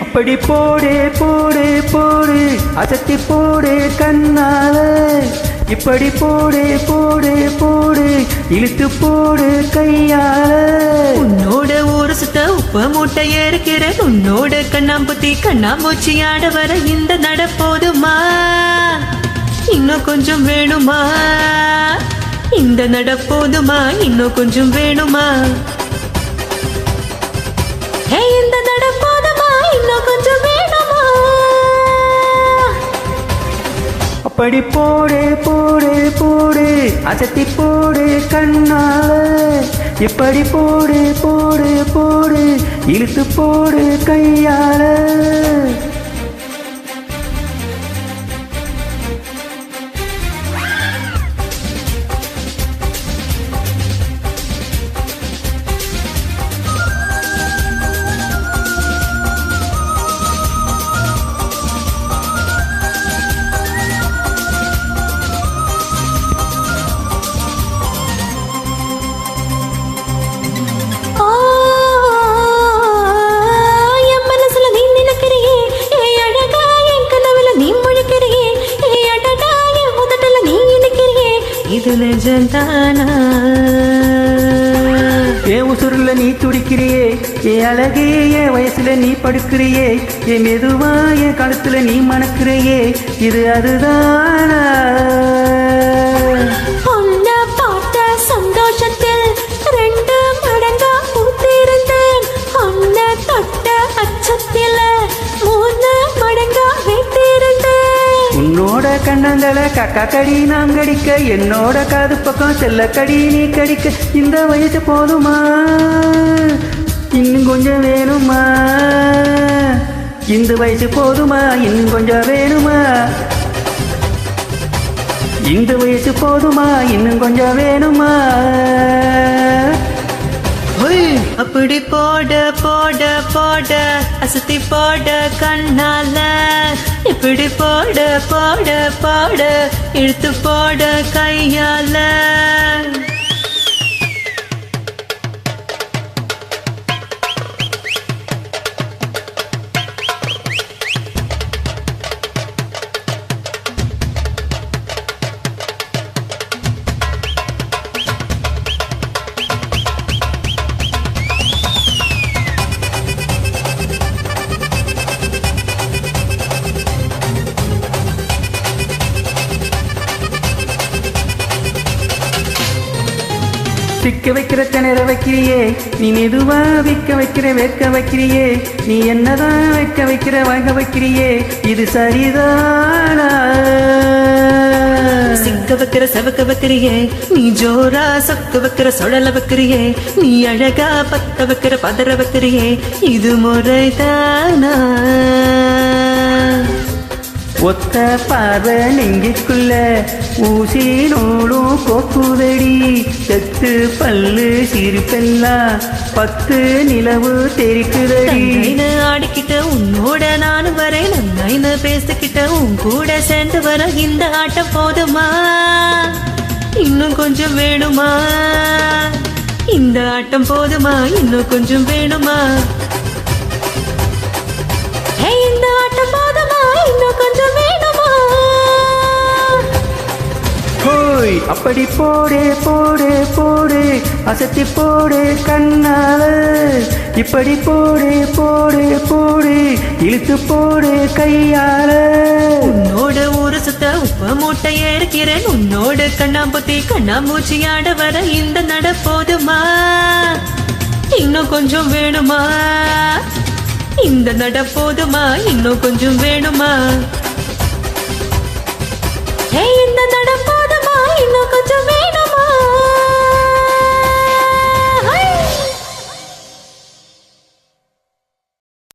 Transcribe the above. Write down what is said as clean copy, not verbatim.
அப்படி போடு போடு போடு அசத்தி போடு கண்ணால இப்படி போடு போடு போடு இழுத்து போடு கையால உன்னோட ஊரு சுத்த உப்ப மூட்டை ஏறுகிறேன் உன்னோட கண்ணாம்புத்தி கண்ணாம்பூச்சி ஆட வர இந்த நட போதுமா இன்னும் கொஞ்சம் வேணுமா இந்த நட போதுமா இன்னும் கொஞ்சம் வேணுமா இந்த நட போதுமா இன்னும் கொஞ்சம் வேணுமா அப்படி போடு போடு போடு அசத்தி போடு கண்ணால இப்படி போடு போடு போடு இழுத்து போடு கையால இது நிஜம்தானா என் உசுருல நீ துடிக்கிறியே என் அழகே என் வயசுல நீ படுக்கிறியே என் மெதுவா என் கழுத்துல நீ மணக்கிறியே இது அதுதானா உன்னை பார்த்த சந்தோஷத்தில் 2 மடங்கா பூத்திருந்தேன் உன்னை தொட்ட அச்சத்தில் 3 மடங்கா வைத்திருந்தேன் உன்னோட கண்ணங்களை கக்கா கடி நாம் கடிக்க என்னோட காது பக்கம் செல்ல கடி நீ கடிக்க இந்த வயசு போதுமா இன்னும் கொஞ்சம் வேணுமா இந்த வயசு போதுமா இன்னும் கொஞ்சம் வேணுமா இந்த வயசு போதுமா இன்னும் கொஞ்சம் வேணுமா அப்படி போட போட போட அசத்தி போட கண்ணால இப்படி போட போட போட இழுத்து போட கையால சிக்க வைக்கிற திணற வைக்கிறியே நீ மெதுவா விற்க வைக்கிற வேர்க்க வைக்கிறியே நீ என்னதான் வைக்க வைக்கிற வாங்க வைக்கிறியே இது சரிதானா சிக்க வைக்கிற செவக்க வைக்கிறியே நீ ஜோரா சொக்க வைக்கிற சொழல வைக்கிறியே நீ அழகா பத்த வைக்கிற பதற வைக்கிறியே இது முறைதானா ஒத்த பார்வை நெஞ்சுக்குள்ள ஊசி நூலும் கோக்குதடி செத்து பல்லு சிரிப்பெல்லாம் 10 நிலவு தெரிக்குதடி ஆடிக்கிட்ட உன்னோட நானும் வரே நன்னாயின்னு பேசிக்கிட்ட உன் கூட சேர்ந்து வர இந்த ஆட்டம் போதுமா இன்னும் கொஞ்சம் வேணுமா இந்த ஆட்டம் போதுமா இன்னும் கொஞ்சம் வேணுமா இந்த ஆட்டம் போதுமா இன்னும் கொஞ்சம் வேணுமா ஹோய் அப்படி போடு போடு போடு அசத்தி போடு கண்ணால இப்படி போடு போடு போடு இழுத்து போடு கையால உன்னோட ஊரு சுத்த உப்ப மூட்டை ஏறுகிறேன் உன்னோட கண்ணாம்புத்தி கண்ணாம்பூச்சி ஆட வர இந்த நட போதுமா இன்னும் கொஞ்சம் வேணுமா இந்த நட போதுமா இன்னும் கொஞ்சம் வேணுமா இந்த நட போதுமா இன்னும் கொஞ்சம்